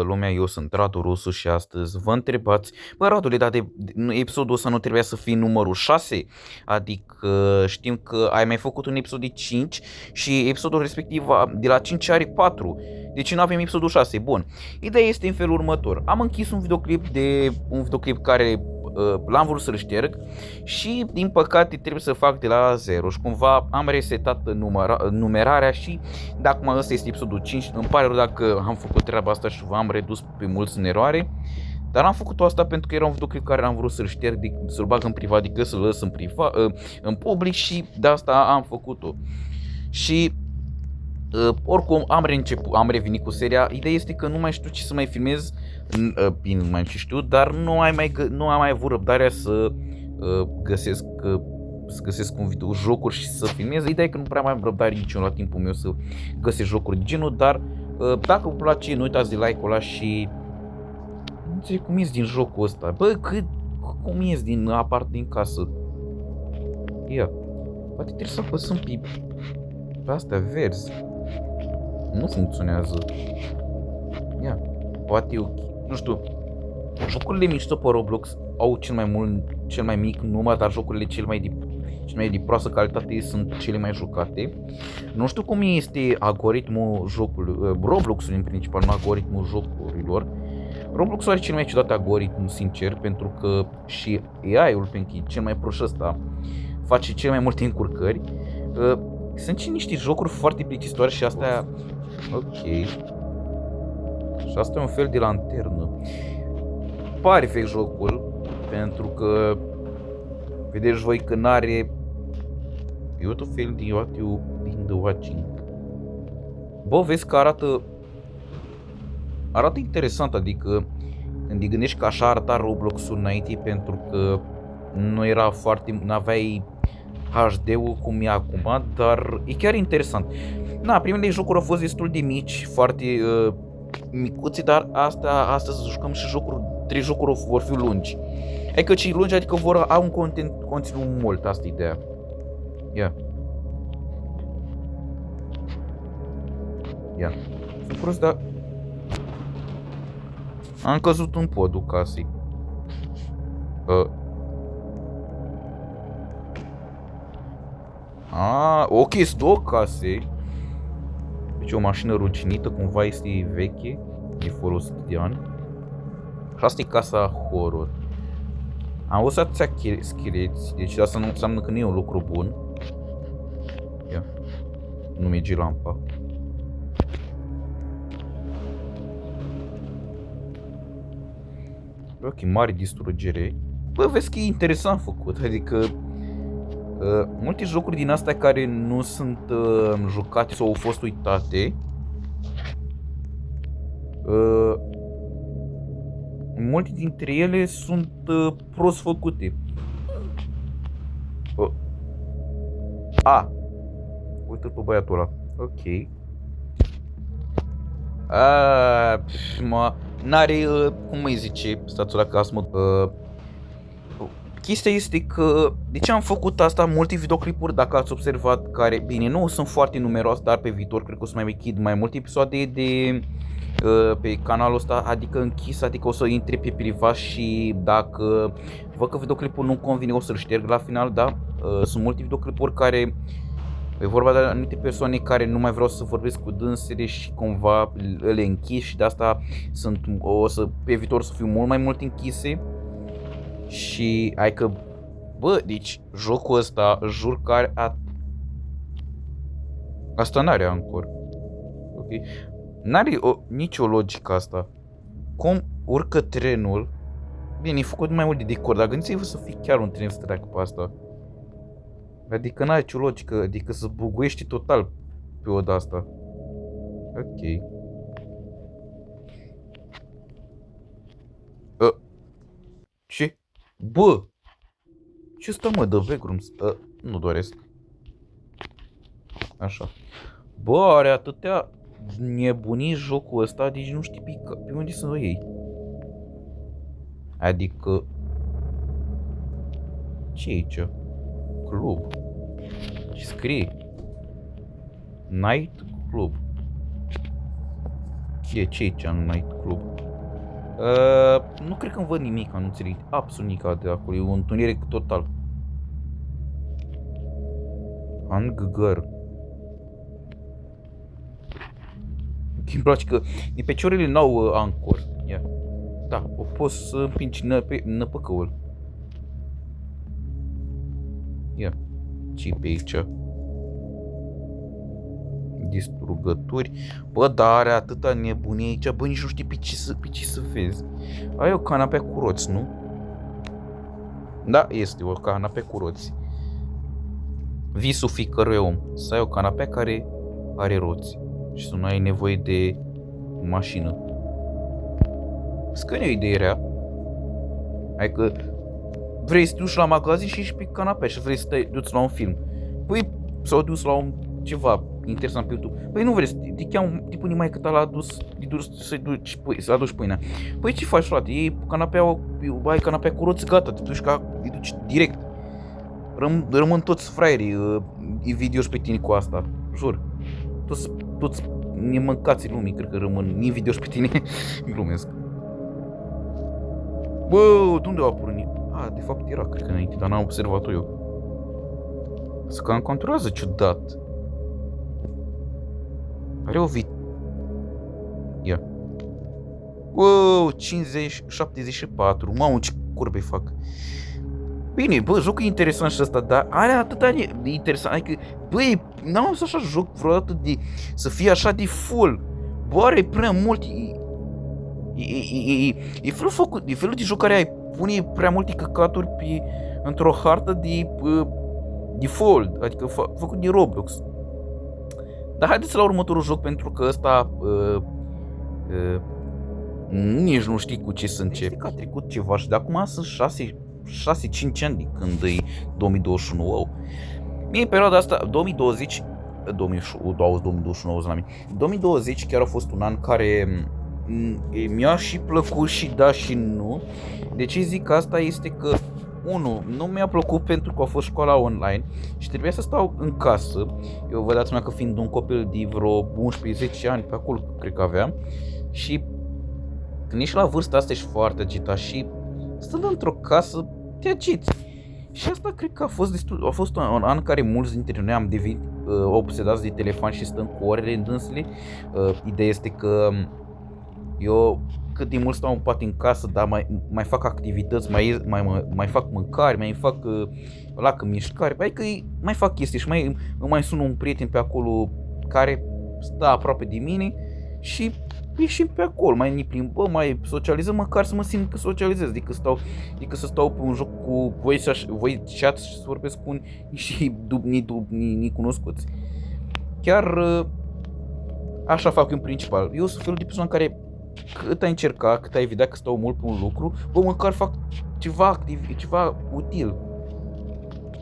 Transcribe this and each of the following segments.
Lumea, eu sunt Radu Rusu și astăzi vă întrebați, bă Radule, dar episodul ăsta nu trebuia să fie numărul 6? Adică știm că ai mai făcut un episod de 5 și episodul respectiv de la 5 are 4. Deci nu avem episodul 6. Bun. Ideea este în felul următor. Am închis un videoclip care l-am vrut să-l șterg și din păcate trebuie să fac de la 0 și cumva am resetat numerarea și de acum ăsta este episodul 5. Îmi pare rău dacă am făcut treaba asta și v-am redus pe mulți în eroare, dar am făcut asta pentru că era un videoclip care am vrut să-l șterg, să-l bag în privat, adică să-l lăs în public și de asta am făcut-o. Și oricum am revenit cu seria. Ideea este că nu mai știu ce să mai filmez. Bine, nu mai știu, dar nu am mai avut răbdarea să găsesc un video, jocuri și să filmez. Ideea e că nu prea mai am răbdare niciunul la timpul meu să găsesc jocuri de genul, dar dacă vă place, nu uitați de like-ul ăla și nu înțeleg cum ies din jocul ăsta. Bă, cum ies din casă? Ia, poate trebuie să apăsăm pe astea verzi. Nu funcționează. Ia, poate eu, nu știu. Jocurile mișto pe Roblox au cel mai mic număr, dar jocurile cel mai de proastă calitate sunt cele mai jucate. Nu știu cum este algoritmul jocului, Roblox-ul în principal, nu algoritmul jocurilor. Roblox are cel mai ciudat algoritm, sincer, pentru că și AI-ul, pentru că cel mai prost ăsta, face cel mai multe încurcări. Sunt și niște jocuri foarte plictisitoare și astea. Ok. Și asta e un fel de lanternă. Pare fake jocul, pentru că vedeți voi că n-are tot fel de din the watching. Bă, vezi că arată interesant, adică când te gândești că așa arăta Roblox-ul înainte, pentru că n-aveai HD-ul cum e acum, dar e chiar interesant. Na, primele jocuri au fost destul de mici, foarte micuțe, dar astăzi jucăm și jocuri, 3 jocuri vor fi lungi. Adică cei lungi, adică au un conținut mult, asta e ideea. Ia. Sunt prost, dar am căzut în podul casei. Ok, sunt 2 case. Deci o mașină ruginită, cumva este veche, e folosit de ani. Și asta e casa horror. Am văzut atâția scheleți, deci asta nu înseamnă că nu e un lucru bun. Ia, nu merge lampa. Ok, mare distrugere. Bă, vezi că e interesant făcut, adică multe jocuri din astea care nu sunt jucate sau au fost uitate, multe dintre ele sunt prost făcute. Uite-l pe băiatul ăla. Ok. N-are, cum îi zice, stați la casă, chestia este că, de ce am făcut asta, multe videoclipuri, dacă ați observat, care, bine, nu sunt foarte numeroase, dar pe viitor cred că o să mai închid mai multe episoade pe canalul ăsta, adică închis, adică o să intre pe privat și dacă văd că videoclipul nu convine, o să-l șterg la final, da? Sunt multe videoclipuri care e vorba de anumite persoane care nu mai vreau să vorbesc cu dânsele și cumva le închis și de asta pe viitor să fiu mult mai mult închise. Și ai că, bă, deci jocul ăsta, jur că asta n-are Anchor. Ok. N-are nicio logică asta. Cum urcă trenul? Bine, e făcut mai mult de decor, dar gândiți-vă să fie chiar un tren să treacă pe asta. Adică n-are nicio logică, adică să buguiești total pe oda asta. Ok. Ce? Bă! Ce stă, mă, de backrooms? Nu doresc. Așa. Bă, are atâtea nebunii jocul ăsta, deci nu știi pe unde să o iei. Adică... ce e aici? Club. Ce scrie? Night Club. Ce aici în Night Club? Nu cred că-mi văd nimic, nu înțeleg absolut nimic de acolo, e un întuneric total. Angăr. Îmi place că de pe ciorele n-au ancor. Ia. Da, o poți să împingi năpăcăul. Ia. Ce pe aici? Distrugături. Bă, dar are atâta nebunie aici, bă, nici nu știi pe ce să vezi. Ai o canapea cu roți, nu? Da, este o canapea cu roți. Visul fiecărui om. Să ai o canapea care are roți. Și să nu ai nevoie de mașină. Scăne o idee rea. Adică vrei să te duci la magazin și ești pe canapea și vrei să te duci la un film. Păi s-au dus la un ceva interesant pe YouTube. Păi nu vrei, te pune mai cât la adus să aduci pâinea. Păi ce faci, frate? Ai canapea cu roți, gata, te duci direct. Rămân toți fraierii invidioși pe tine cu asta, jur. Toți nemâncații lumii, cred că rămân invidioși pe tine. Glumesc. Bă, de unde a pornit? De fapt era, cred că înainte, dar n-am observat-o eu. Să cam controlează ciudat. Are o Ia. Wow, 50, 74. Mamă, ce curbe fac. Bine, bă, jocul e interesant și ăsta, dar are atâta de interesant. Adică, băi, n-am văzut așa joc vreodată să fie așa de full. Bă, are prea mult. E felul de joc care ai pune prea multe căcaturi într-o hartă de default, adică făcut de Roblox. Dar haideți la următorul joc, pentru că ăsta nici nu știi cu ce să începi. Că a trecut ceva și de acum sunt 6-5 ani de când e 2021. Wow. Mie în perioada asta 2020 chiar a fost un an care mi-a și plăcut și da și nu. De ce zic asta este că 1. Nu mi-a plăcut pentru că a fost școala online și trebuia să stau în casă. Eu vă dați seama că fiind un copil de vreo 11-10 ani, pe acolo cred că aveam. Și când ești la vârsta asta ești foarte agitat și stând într-o casă te agiți. Și asta cred că a fost un an în care mulți dintre noi am devenit obsedați de telefon și stăm cu orele în dânsele. Ideea este că eu cât de mult stau în pat în casă, dar mai fac activități, mai fac mâncare, mai fac mișcare, adică mai fac chestii și mai sun un prieten pe acolo care stă aproape de mine și ieșim pe acolo, mai ne plimbăm, mai socializăm, măcar să mă simt că socializez, adică să stau pe un joc cu voi chat și să vorbesc cu și necunoscuți. Chiar așa fac eu în principal. Eu sunt felul de persoană care cât ai încerca, cât ai vedea că stau mult pe un lucru, bă, măcar fac ceva activ, ceva util.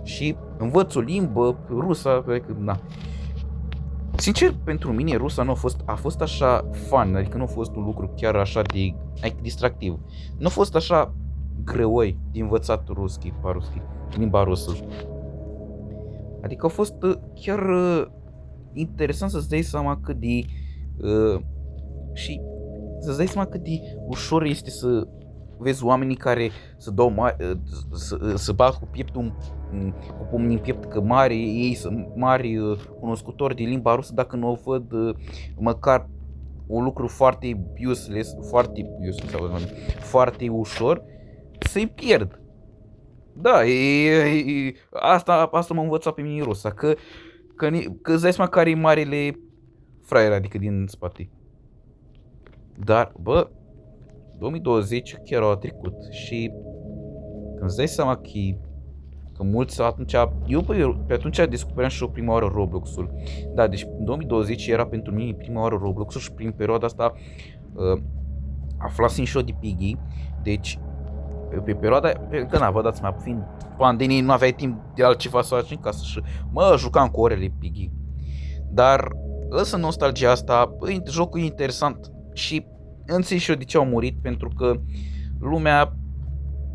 Și învăț o limbă, rusa, adică, na. Sincer, pentru mine rusa a fost așa fun, adică nu a fost un lucru chiar așa de distractiv. Nu a fost așa greoi de învățat limba rusă. Adică a fost chiar interesant să-ți dai seama cât de și să-ți dai seama cât de ușor este să vezi oamenii care să bat cu pieptul cu pumnii în piept, că ei sunt mari cunoscători de limba rusă, dacă nu o văd măcar un lucru foarte useless, foarte ușor, să-i pierd. Da, asta m-a învățat pe mine rusa, că îți dai seama care e marele fraier, adică din spate. Dar, bă, 2020 chiar a trecut și când îți dai seama că mulți atunci, eu pe atunci descopeream și eu prima oară Roblox-ul. Da, deci 2020 era pentru mine prima oară Roblox-ul și prin perioada asta aflasem și eu de Piggy. Deci pe perioada, că na, vă dați seama, fiind pandemie, nu aveai timp de altceva să faci în casă și jucam cu orele Piggy. Dar lăsă nostalgia asta, jocul e interesant și înțeleg și eu de ce au murit, pentru că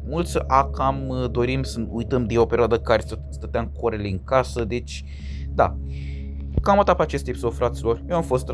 mulți cam dorim să uităm de o perioadă care stăteam cu orele în casă, deci da, cam atât pe acest episod, fraților, eu am fost